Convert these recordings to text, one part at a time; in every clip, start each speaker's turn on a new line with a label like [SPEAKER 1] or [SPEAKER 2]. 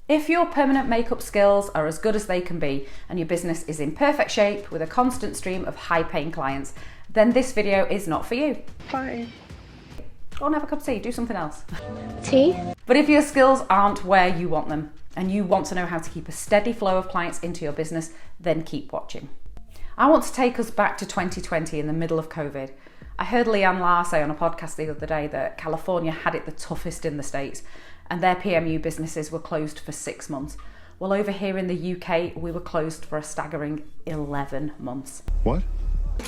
[SPEAKER 1] If your permanent makeup skills are as good as they can be and your business is in perfect shape with a constant stream of high-paying clients, then this video is not for you.
[SPEAKER 2] Bye.
[SPEAKER 1] Go and have a cup of tea, do something else.
[SPEAKER 2] Tea?
[SPEAKER 1] But if your skills aren't where you want them and you want to know how to keep a steady flow of clients into your business, then keep watching. I want to take us back to 2020 in the middle of COVID. I heard Leanne Lahr say on a podcast the other day that California had it the toughest in the States and their PMU businesses were closed for 6 months. Well, over here in the UK, we were closed for a staggering 11 months.
[SPEAKER 3] What?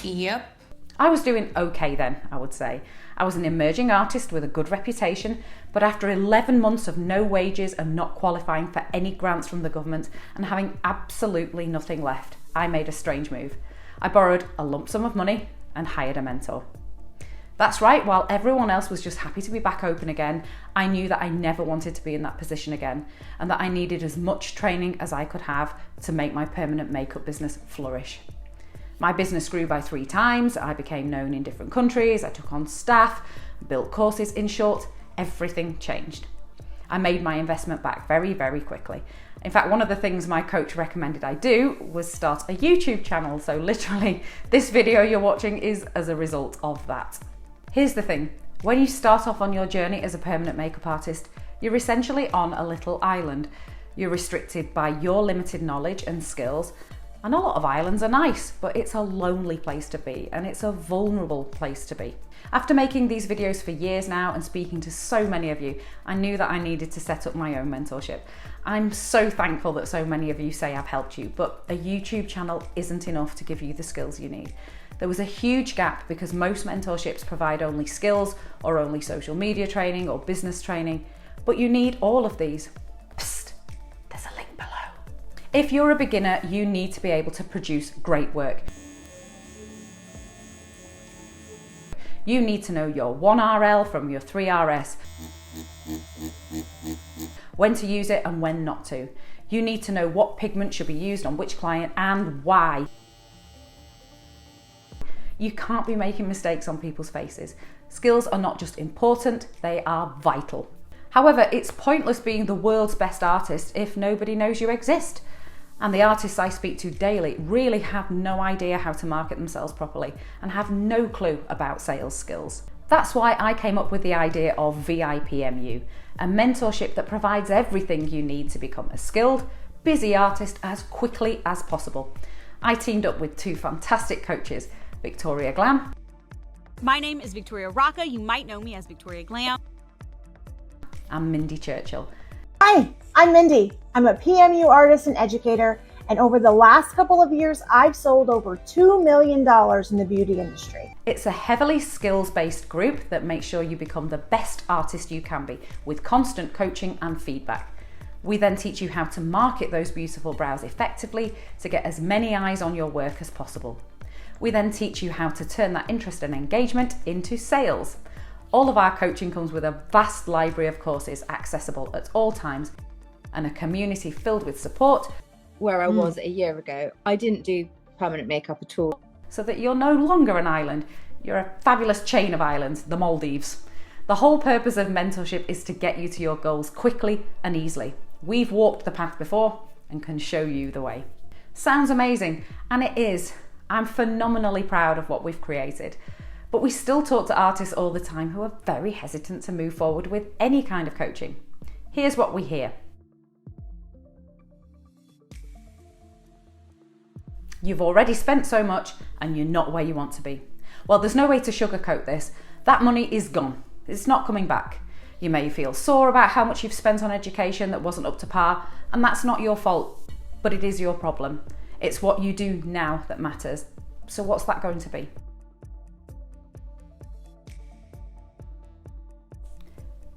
[SPEAKER 2] Yep.
[SPEAKER 1] I was doing okay then, I would say. I was an emerging artist with a good reputation, but after 11 months of no wages and not qualifying for any grants from the government and having absolutely nothing left, I made a strange move. I borrowed a lump sum of money and hired a mentor. That's right, while everyone else was just happy to be back open again, I knew that I never wanted to be in that position again and that I needed as much training as I could have to make my permanent makeup business flourish. My business grew by 3 times, I became known in different countries, I took on staff, built courses, in short, everything changed. I made my investment back very, very quickly. In fact, one of the things my coach recommended I do was start a YouTube channel, so literally this video you're watching is as a result of that. Here's the thing, when you start off on your journey as a permanent makeup artist, you're essentially on a little island. You're restricted by your limited knowledge and skills, and a lot of islands are nice, but it's a lonely place to be, and it's a vulnerable place to be. After making these videos for years now and speaking to so many of you, I knew that I needed to set up my own mentorship. I'm so thankful that so many of you say I've helped you, but a YouTube channel isn't enough to give you the skills you need. There was a huge gap because most mentorships provide only skills or only social media training or business training, but you need all of these. Psst, there's a link below. If you're a beginner, you need to be able to produce great work. You need to know your 1RL from your 3RS, when to use it and when not to. You need to know what pigment should be used on which client and why. You can't be making mistakes on people's faces. Skills are not just important, they are vital. However, it's pointless being the world's best artist if nobody knows you exist. And the artists I speak to daily really have no idea how to market themselves properly and have no clue about sales skills. That's why I came up with the idea of VIPMU, a mentorship that provides everything you need to become a skilled, busy artist as quickly as possible. I teamed up with 2 fantastic coaches, Victoria Glam.
[SPEAKER 4] My name is Victoria Rocca. You might know me as Victoria Glam.
[SPEAKER 1] And Mindy Churchill.
[SPEAKER 5] Hi, I'm Mindy. I'm a PMU artist and educator, and over the last couple of years, I've sold over $2 million in the beauty industry.
[SPEAKER 1] It's a heavily skills-based group that makes sure you become the best artist you can be with constant coaching and feedback. We then teach you how to market those beautiful brows effectively to get as many eyes on your work as possible. We then teach you how to turn that interest and engagement into sales. All of our coaching comes with a vast library of courses accessible at all times and a community filled with support.
[SPEAKER 6] Where I was a year ago, I didn't do permanent makeup at all.
[SPEAKER 1] So that you're no longer an island, you're a fabulous chain of islands, the Maldives. The whole purpose of mentorship is to get you to your goals quickly and easily. We've walked the path before and can show you the way. Sounds amazing, and it is. I'm phenomenally proud of what we've created. But we still talk to artists all the time who are very hesitant to move forward with any kind of coaching. Here's what we hear. You've already spent so much and you're not where you want to be. Well, there's no way to sugarcoat this. That money is gone. It's not coming back. You may feel sore about how much you've spent on education that wasn't up to par, and that's not your fault, but it is your problem. It's what you do now that matters. So what's that going to be?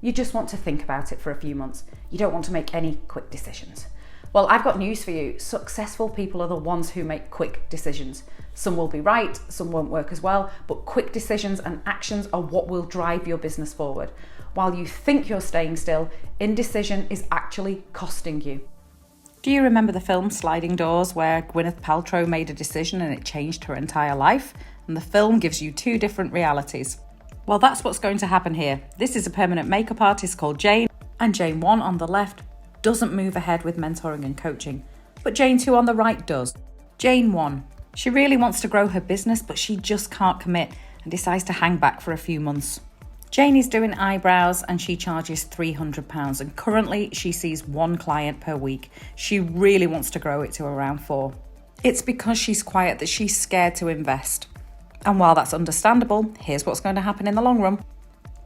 [SPEAKER 1] You just want to think about it for a few months. You don't want to make any quick decisions. Well, I've got news for you. Successful people are the ones who make quick decisions. Some will be right, some won't work as well, but quick decisions and actions are what will drive your business forward. While you think you're staying still, indecision is actually costing you. Do you remember the film Sliding Doors, where Gwyneth Paltrow made a decision and it changed her entire life? And the film gives you 2 different realities. Well, that's what's going to happen here. This is a permanent makeup artist called Jane, and Jane 1 on the left doesn't move ahead with mentoring and coaching, but Jane 2 on the right does. Jane 1. She really wants to grow her business, but she just can't commit and decides to hang back for a few months. Jane is doing eyebrows and she charges £300 and currently she sees 1 client per week. She really wants to grow it to around 4. It's because she's quiet that she's scared to invest. And while that's understandable, here's what's going to happen in the long run.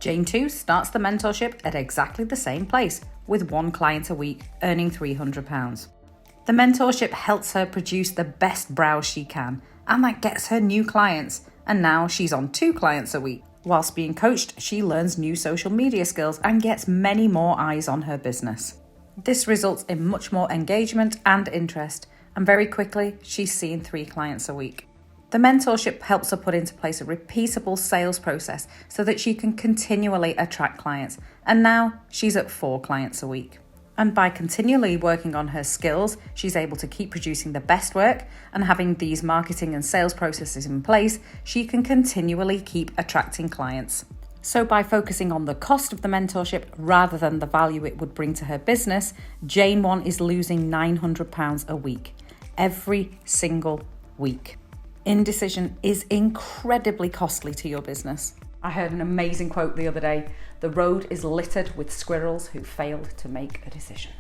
[SPEAKER 1] Jane 2 starts the mentorship at exactly the same place, with 1 client a week, earning £300. The mentorship helps her produce the best brows she can, and that gets her new clients, and now she's on 2 clients a week. Whilst being coached, she learns new social media skills and gets many more eyes on her business. This results in much more engagement and interest, and very quickly, she's seeing 3 clients a week. The mentorship helps her put into place a repeatable sales process so that she can continually attract clients, and now she's at 4 clients a week. And by continually working on her skills, she's able to keep producing the best work, and having these marketing and sales processes in place, she can continually keep attracting clients. So by focusing on the cost of the mentorship rather than the value it would bring to her business, Jane 1 is losing £900 a week, every single week. Indecision is incredibly costly to your business. I heard an amazing quote the other day: "The road is littered with squirrels who failed to make a decision."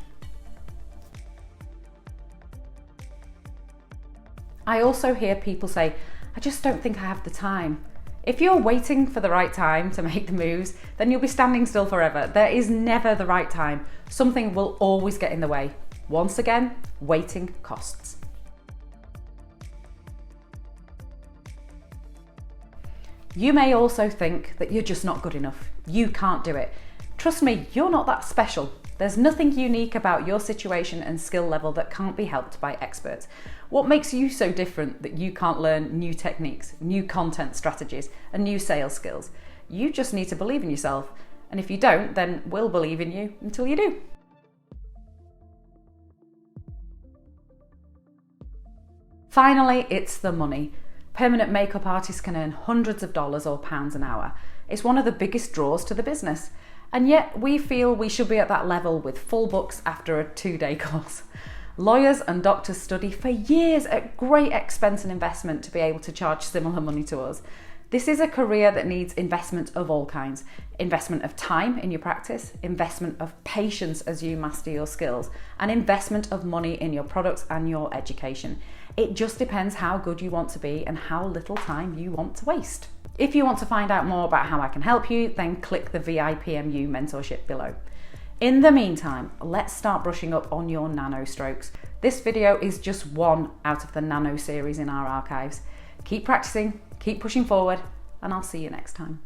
[SPEAKER 1] I also hear people say, "I just don't think I have the time." If you're waiting for the right time to make the moves, then you'll be standing still forever. There is never the right time. Something will always get in the way. Once again, waiting costs. You may also think that you're just not good enough. You can't do it. Trust me, you're not that special. There's nothing unique about your situation and skill level that can't be helped by experts. What makes you so different that you can't learn new techniques, new content strategies, and new sales skills? You just need to believe in yourself. And if you don't, then we'll believe in you until you do. Finally, it's the money. Permanent makeup artists can earn hundreds of dollars or pounds an hour. It's one of the biggest draws to the business. And yet we feel we should be at that level with full books after a 2-day course. Lawyers and doctors study for years at great expense and investment to be able to charge similar money to us. This is a career that needs investment of all kinds. Investment of time in your practice, investment of patience as you master your skills, and investment of money in your products and your education. It just depends how good you want to be and how little time you want to waste. If you want to find out more about how I can help you, then click the VIPMU Mentorship below. In the meantime, let's start brushing up on your nano strokes. This video is just one out of the nano series in our archives. Keep practicing, keep pushing forward, and I'll see you next time.